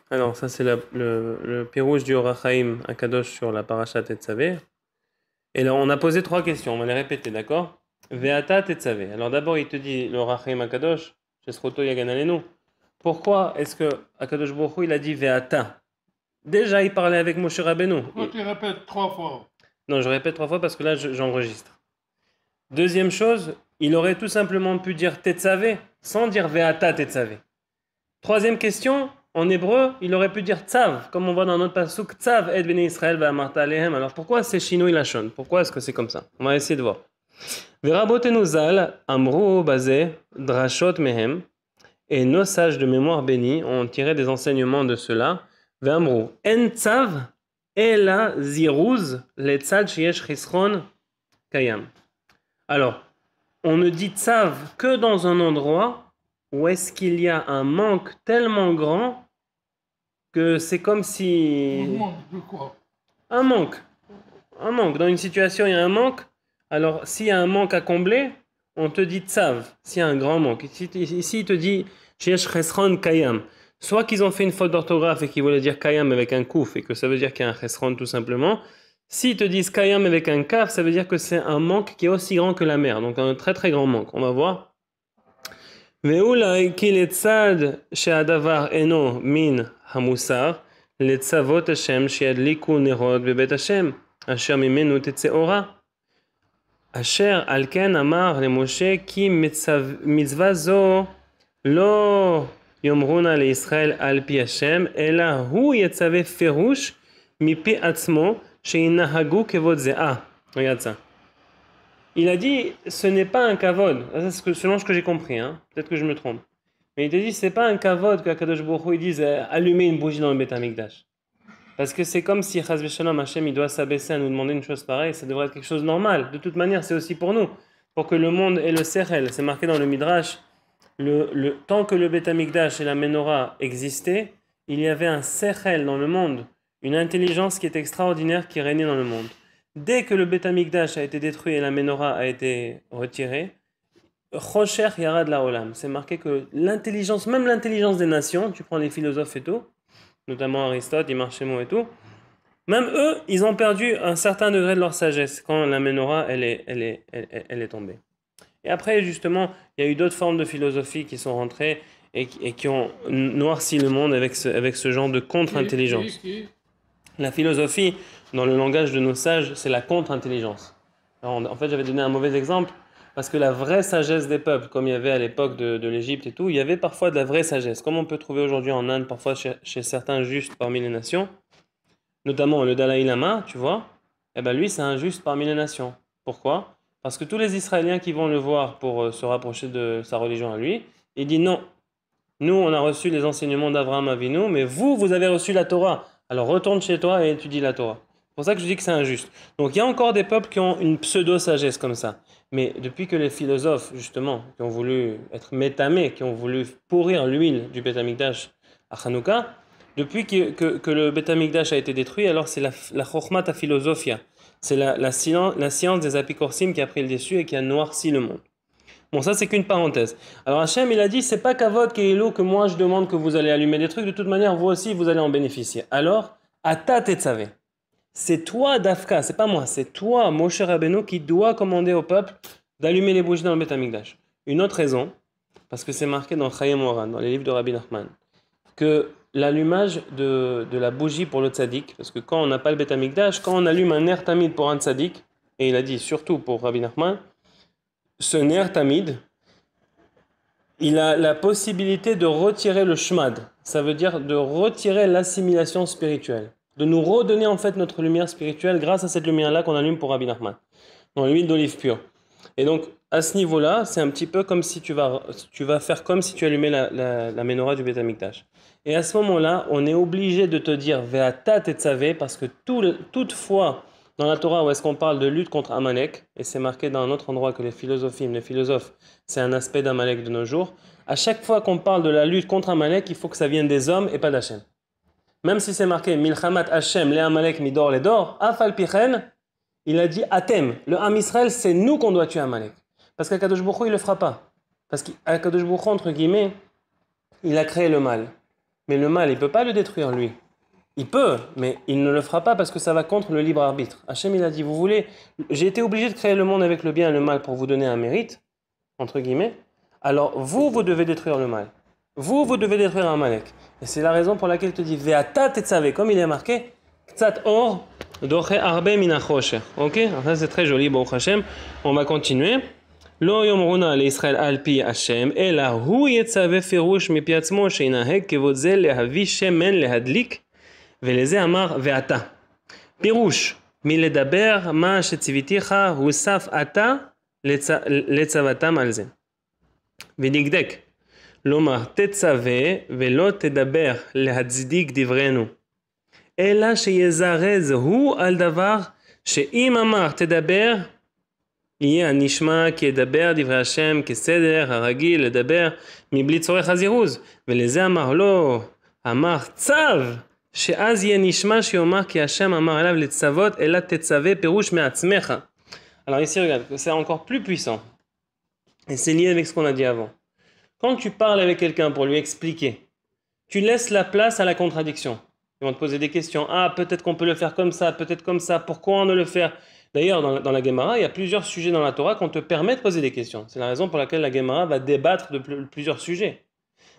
Alors, ça, c'est le pirouge du Or HaChaim à Kadosh sur la paracha Tetzavé. Et là, on a posé trois questions, on va les répéter, d'accord? Ve'ata Tetzavé. Alors, d'abord, il te dit, le Or HaChaim à Kadosh, Shesroto Yagan Alenu. Pourquoi est-ce que Akadosh Baruch Hu, il a dit Ve'ata? Déjà, il parlait avec Moshe Rabbeinu. Pourquoi tu répètes 3 fois? Non, je répète trois fois parce que là, j'enregistre. Deuxième chose, il aurait tout simplement pu dire Tetzavé sans dire Ve'ata Tetzavé. Troisième question, en hébreu, il aurait pu dire Tzav, comme on voit dans notre pasuk, Tzav et Bnei Israël va'amarta alehem. Alors pourquoi c'est Shinui Lashon? Pourquoi est-ce que c'est comme ça? On va essayer de voir. Verabotenu zal amru bazé drashot mehem. Et nos sages de mémoire bénis ont tiré des enseignements de cela. Ve'amru en Tzav ela ziruz le tzad sheyesh chisron kayam. Alors, on ne dit Tzav que dans un endroit où est-ce qu'il y a un manque tellement grand que c'est comme On si... manque de quoi? Un manque. Un manque. Dans une situation, il y a un manque. Alors, s'il y a un manque à combler, on te dit tsav, s'il y a un grand manque. Ici, il te dit sheyesh chesron kayam. Soit qu'ils ont fait une faute d'orthographe et qu'ils voulaient dire kayam avec un kouf et que ça veut dire qu'il y a un chesron tout simplement. S'ils te disent kayam avec un kaf, ça veut dire que c'est un manque qui est aussi grand que la mer. Donc un très très grand manque. On va voir. ואולי כי לצד שהדבר אינו מן המוסר, לצוות השם שידליקו נרות בבית השם, אשר ממנו תצא אורה. אשר על כן אמר למשה כי מצווה זו לא יאמרונה לישראל על פי השם, אלא הוא יצווה פירוש מפי עצמו שינהגו כבוד זהה. Regarde ça. Il a dit, ce n'est pas un kavod. C'est selon ce que j'ai compris, hein. Peut-être que je me trompe. Mais il te dit, c'est pas un kavod qu'Akadosh Baruch Hu, il dise allumer une bougie dans le Beth Amikdash. Parce que c'est comme si Chaz v'Shalom Hashem il doit s'abaisser à nous demander une chose pareille, ça devrait être quelque chose de normal. De toute manière, c'est aussi pour nous, pour que le monde ait le sechel. C'est marqué dans le Midrash. Tant que le Beth Amikdash et la Menorah existaient, il y avait un sechel dans le monde, une intelligence qui est extraordinaire qui régnait dans le monde. Dès que le Beth Amikdash a été détruit et la Menorah a été retirée, Chosher Yarad Laolam. C'est marqué que l'intelligence, même l'intelligence des nations, tu prends les philosophes et tout, notamment Aristote, Imar Shemon et tout, même eux, ils ont perdu un certain degré de leur sagesse quand la Menorah elle est tombée. Et après, justement, il y a eu d'autres formes de philosophie qui sont rentrées et qui ont noirci le monde avec ce genre de contre-intelligence. La philosophie, dans le langage de nos sages, c'est la contre-intelligence. En fait, j'avais donné un mauvais exemple, parce que la vraie sagesse des peuples, comme il y avait à l'époque de l'Égypte et tout, il y avait parfois de la vraie sagesse, comme on peut trouver aujourd'hui en Inde, parfois chez certains justes parmi les nations, notamment le Dalai Lama, tu vois, eh ben lui, c'est un juste parmi les nations. Pourquoi? Parce que tous les Israéliens qui vont le voir pour se rapprocher de sa religion à lui, il dit non, nous, on a reçu les enseignements d'Abraham Avinu, mais vous avez reçu la Torah. Alors retourne chez toi et étudie la Torah. C'est pour ça que je dis que c'est injuste. Donc il y a encore des peuples qui ont une pseudo-sagesse comme ça. Mais depuis que les philosophes, justement, qui ont voulu être métamés, qui ont voulu pourrir l'huile du Beth Amikdash à Hanouka, depuis que le Beth Amikdash a été détruit, alors c'est la Chokhmat à philosophia. C'est la science des apicorsim qui a pris le dessus et qui a noirci le monde. Bon, ça c'est qu'une parenthèse. Alors Hachem, il a dit, c'est pas Kavod Keilo que moi je demande que vous allez allumer des trucs, de toute manière, vous aussi, vous allez en bénéficier. Alors, Ata Tetzavé. C'est toi, Dafka, c'est pas moi, c'est toi, Moshe Rabbeinu, qui doit commander au peuple d'allumer les bougies dans le Beth Amikdash. Une autre raison, parce que c'est marqué dans Chayim Moran, dans les livres de Rabbi Nachman, que l'allumage de la bougie pour le tzaddik, parce que quand on n'a pas le Beth Amikdash, quand on allume un ner tamid pour un tzaddik, et il a dit surtout pour Rabbi Nachman, ce ner tamid, il a la possibilité de retirer le shmad, ça veut dire de retirer l'assimilation spirituelle, de nous redonner en fait notre lumière spirituelle grâce à cette lumière-là qu'on allume pour Rabbi Nachman, dans l'huile d'olive pure. Et donc à ce niveau-là, c'est un petit peu comme si tu vas faire comme si tu allumais la menorah du Beth Amikdash. Et à ce moment-là, on est obligé de te dire Ve'ata tetzavé, parce que toutefois, dans la Torah, où est-ce qu'on parle de lutte contre Amalek, et c'est marqué dans un autre endroit que les philosophes, c'est un aspect d'Amalek de nos jours, à chaque fois qu'on parle de la lutte contre Amalek, il faut que ça vienne des hommes et pas d'Hachem. Même si c'est marqué Milchamat Hachem, les Amalek, Midor, les Dor, Afal Pichen, il a dit Atem, le Ham Israël, c'est nous qu'on doit tuer Amalek. Parce qu'Akadosh Baruch Hu, il le fera pas. Parce qu'Akadosh Baruch Hu, entre guillemets, il a créé le mal. Mais le mal, il ne peut pas le détruire, lui. Il peut, mais il ne le fera pas parce que ça va contre le libre arbitre. Hachem, il a dit, vous voulez... J'ai été obligé de créer le monde avec le bien et le mal pour vous donner un mérite, entre guillemets. Alors, vous devez détruire le mal. Vous devez détruire Amalek. Et c'est la raison pour laquelle il te dit, Ve'ata tetzave, comme il est marqué, Ktsat or, doche arbe min hachosher. Ok? Alors ça, c'est très joli, Baruch Hashem. On va continuer. לא יאמרונה לישראל על פי השם, אלא הוא יצווה פירוש מפי עצמו שינהג כבוד זה להביא שמן להדליק, ולזה אמר ואתה. פירוש מלדבר מה שציוויתיך הוסף אתה לצוותם על זה. ודקדק, לומר תצווה ולא תדבר להצדיק דברנו, אלא שיזרז הוא על דבר שאם אמר תדבר, יהיה הנשמע כי ידבר דברי השם כסדר הרגיל לדבר מבלי צורך הזירוז, ולזה אמר לא, אמר צו, שאז יהיה נשמע שיאמר כי השם אמר עליו לצוות אלא תצווה פירוש מעצמך. Alors ici regarde, c'est encore plus puissant et c'est lié avec ce qu'on a dit avant. Quand tu parles avec quelqu'un pour lui expliquer, tu laisses la place à la contradiction. Ils vont te poser des questions. Ah, peut-être qu'on peut le faire comme ça, peut-être comme ça, pourquoi on ne le fait? D'ailleurs, dans la Gemara, il y a plusieurs sujets dans la Torah qu'on te permet de poser des questions. C'est la raison pour laquelle la Gemara va débattre de plusieurs sujets.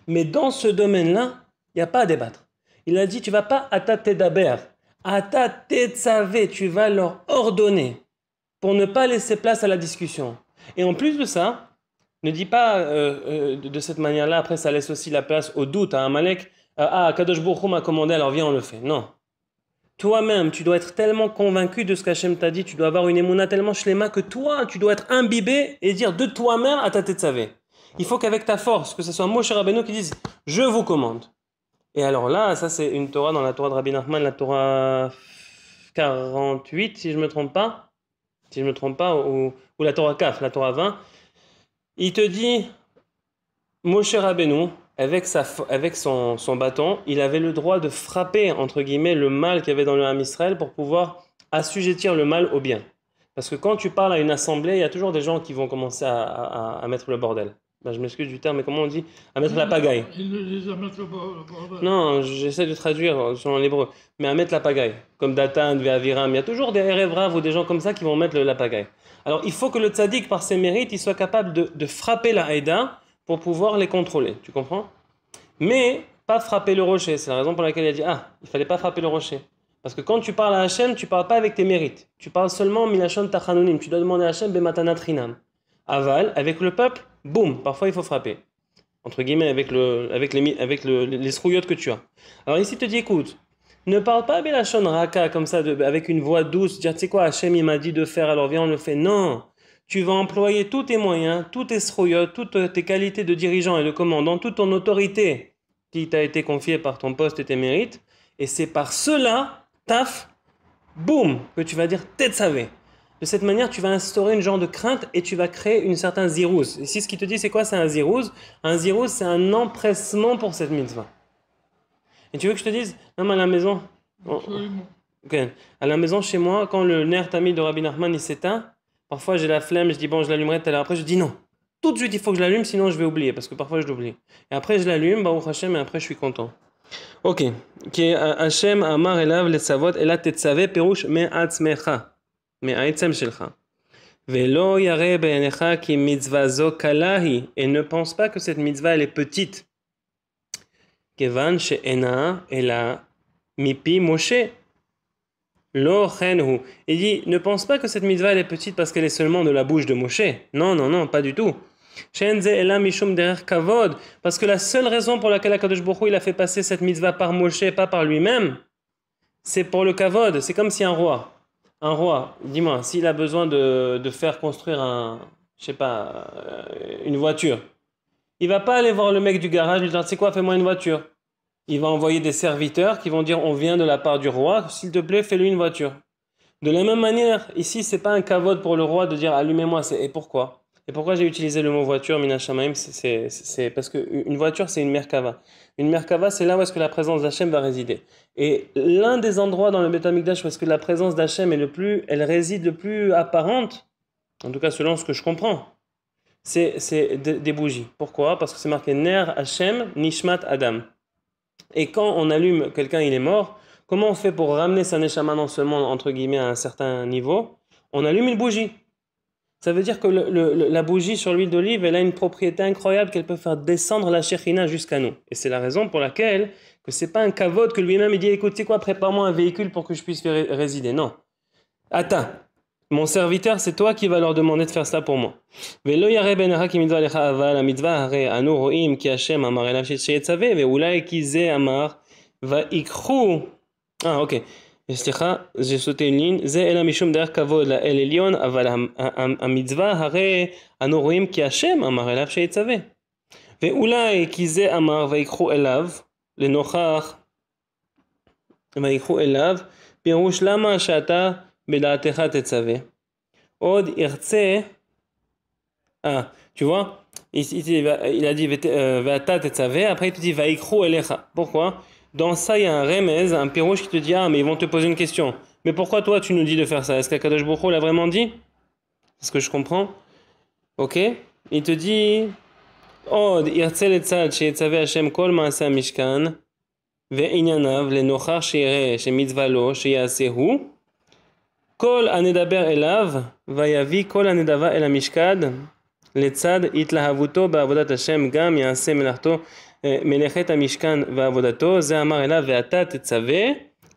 Mais dans ce domaine-là, il n'y a pas à débattre. Il a dit, tu ne vas pas atate daber, atate tsavé, tu vas leur ordonner pour ne pas laisser place à la discussion. Et en plus de ça, ne dis pas de cette manière-là, après ça laisse aussi la place au doute, à Amalek, Kadosh Baruch Hu m'a commandé, alors viens, on le fait. Non. Toi-même, tu dois être tellement convaincu de ce qu'Hachem t'a dit, tu dois avoir une émouna tellement shléma que toi, tu dois être imbibé et dire de toi-même à ta tête savée. Il faut qu'avec ta force, que ce soit Moshe Rabbeinu qui dise « Je vous commande ». Et alors là, ça c'est une Torah dans la Torah de Rabbi Nachman, la Torah 48, si je ne me trompe pas, ou la Torah Kaf, la Torah 20. Il te dit, Moshe Rabbeinu, avec son bâton, il avait le droit de frapper, entre guillemets, le mal qu'il y avait dans le Ham Israël pour pouvoir assujettir le mal au bien. Parce que quand tu parles à une assemblée, il y a toujours des gens qui vont commencer à mettre le bordel. Ben, je m'excuse du terme, mais comment on dit? À mettre la pagaille. Ils à mettre le bordel. Non, j'essaie de traduire selon l'hébreu. Mais à mettre la pagaille. Comme Datan, Ve'aviram. Il y a toujours des Erev Rav ou des gens comme ça qui vont mettre la pagaille. Alors il faut que le tzaddik, par ses mérites, il soit capable de frapper la haïda pour pouvoir les contrôler. Tu comprends? Mais pas frapper le rocher. C'est la raison pour laquelle il a dit, il fallait pas frapper le rocher. Parce que quand tu parles à Hachem, tu parles pas avec tes mérites. Tu parles seulement Milachon Tachanunim. Tu dois demander à Hachem Bematanat Rinam. Aval, avec le peuple, boum, parfois il faut frapper. Entre guillemets, avec les srouillottes que tu as. Alors ici, il te dit, écoute, ne parle pas Belachon Raka comme ça, avec une voix douce, dire, tu sais quoi, Hachem, il m'a dit de faire, alors viens, on le fait. Non, tu vas employer tous tes moyens, tous tes srouillottes, toutes tes qualités de dirigeant et de commandant, toute ton autorité qui t'a été confiée par ton poste et tes mérites. Et c'est par cela, taf, boum, que tu vas dire, tête savée. De cette manière, tu vas instaurer une genre de crainte et tu vas créer une certaine zirouz. Ici, ce qu'il te dit, c'est quoi? C'est un zirouz. Un zirouz, c'est un empressement pour cette mitzvah. Et tu veux que je te dise, même à la maison, okay. À la maison, chez moi, quand le ner tamid de Rabbi Nachman il s'éteint, parfois j'ai la flemme, je dis bon, je l'allumerai tout à l'heure. Après, je dis non. Tout de suite, il faut que je l'allume, sinon je vais oublier, parce que parfois je l'oublie. Et après, je l'allume, Baruch Hashem, et après, je suis content. Ok. Qui Hashem amar elav le savot ela tetzave perush me'atzmecha. Me'atzem shelcha. Velo yare be'enecha ki mitzvah zo kalahi. Et ne pense pas que cette mitzvah, elle est petite. Kevan she'ena ela mipi Moshe. Lo chenhu. Il dit, ne pense pas que cette mitzvah, elle est petite parce qu'elle est seulement de la bouche de Moshe. Non, non, non, pas du tout. Parce que la seule raison pour laquelle Akadosh Baruch Hu il a fait passer cette mitzvah par Moshe, pas par lui-même, c'est pour le kavod. C'est comme si un roi, dis-moi, s'il a besoin de faire construire une voiture, il va pas aller voir le mec du garage, lui dire, tu sais quoi, fais-moi une voiture. Il va envoyer des serviteurs qui vont dire, on vient de la part du roi, s'il te plaît, fais-lui une voiture. De la même manière, ici, c'est pas un kavod pour le roi de dire, allumez-moi, et pourquoi? Et pourquoi j'ai utilisé le mot voiture, Mina Shamaim, c'est parce qu'une voiture, c'est une merkava. Une merkava, c'est là où est-ce que la présence d'Hachem va résider. Et l'un des endroits dans le Beth Amikdash où est-ce que la présence d'Hachem elle réside le plus apparente, en tout cas selon ce que je comprends, c'est des bougies. Pourquoi? Parce que c'est marqué Ner Hachem Nishmat Adam. Et quand on allume, quelqu'un il est mort, comment on fait pour ramener sa neshama dans ce monde, entre guillemets, à un certain niveau? On allume une bougie. Ça veut dire que la bougie sur l'huile d'olive, elle a une propriété incroyable qu'elle peut faire descendre la Shekhinah jusqu'à nous. Et c'est la raison pour laquelle que c'est pas un kavod que lui-même il dit écoute, tu sais quoi, prépare-moi un véhicule pour que je puisse résider. Non. Attends. Mon serviteur, c'est toi qui vas leur demander de faire ça pour moi. Velo yare benera ki mitzvah lecha aval, la mitzvah hare anu roim ki Hashem amar elav sheyetzaveh, veulai ki ze amar va ikru. Ah, ok. סליחה, j'ai sauté une ligne. זה אלא משום דרך כבוד לאל עליון, אבל המצווה הרי אנו רואים כי השם אמר אליו שיצווה. ואולי כי זה אמר ויקחו אליו, לנוכח ויקחו אליו, פירוש למה שאתה בדעתך תצווה. עוד ירצה, tu vois, il a dit ואתה תצווה, après il te dit ויקחו אליך. Pourquoi? Dans ça, il y a un remez, un pirouche qui te dit ah mais ils vont te poser une question. Mais pourquoi toi tu nous dis de faire ça? Est-ce qu'Akadosh Baruch Hu l'a vraiment dit? C'est ce que je comprends. Ok. Il te dit עוד ירצה לצד שיצווה השם כל מעשה המשכן וענייניו לנוכח שיראה שמצווה לו שיעשהו כל הנדבר אליו ויביא כל הנדבה אל המשכן לצד התלהבותו בעבודת השם גם יעשה מלאכתו מלאכת המשכן ועבודתו, זה אמר אליו ואתה תצווה,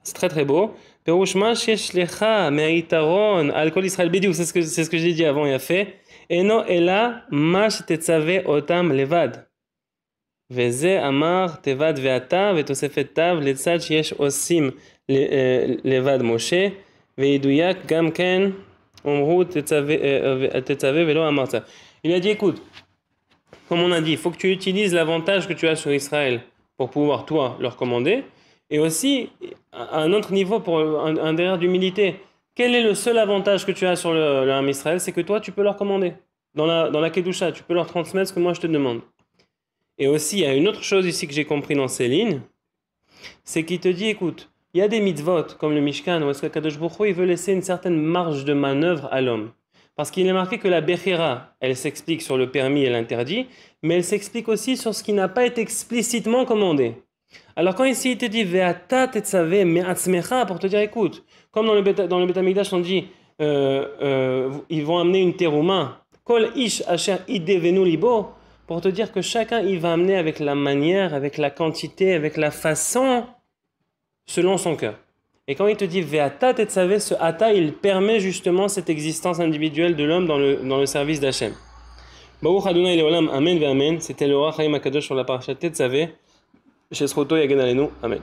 c'est très très beau, פירוש מה שיש לך מהיתרון על כל ישראל, בדיוק, c'est ce que j'ai dit avant, יפה, אינו אלא מה שתצווה אותם לבד. וזה אמר תיבד ואתה ותוספת תו לצד שיש עושים לבד משה, וידויק גם כן אמרו תצווה ולא אמרת. Il a dit écoute, comme on a dit, il faut que tu utilises l'avantage que tu as sur Israël pour pouvoir, toi, leur commander. Et aussi, à un autre niveau, pour un derrière d'humilité. Quel est le seul avantage que tu as sur le Ham Israël? C'est que toi, tu peux leur commander. Dans la Kedusha, tu peux leur transmettre ce que moi je te demande. Et aussi, il y a une autre chose ici que j'ai compris dans ces lignes. C'est qu'il te dit, écoute, il y a des mitzvot, comme le Mishkan, où est-ce que Kadosh Baruch Hu, il veut laisser une certaine marge de manœuvre à l'homme. Parce qu'il est marqué que la Bechira, elle s'explique sur le permis et l'interdit, mais elle s'explique aussi sur ce qui n'a pas été explicitement commandé. Alors quand ici il te dit Ve'ata tetzaveh me'atzmecha, pour te dire écoute, comme dans le Beth Amikdash on dit ils vont amener une terouma, Kol ish asher idevenu libo, pour te dire que chacun il va amener avec la manière, avec la quantité, avec la façon, selon son cœur. Et quand il te dit Ve'ata tetzaveh, ce ata il permet justement cette existence individuelle de l'homme dans le service d'Hachem. Baruch Adonai Leolam, Amen ve'Amen. C'était le Roi Chaim Akadosh sur la parasha Tetzaveh. Shesroto Yagen Alenu. Amen.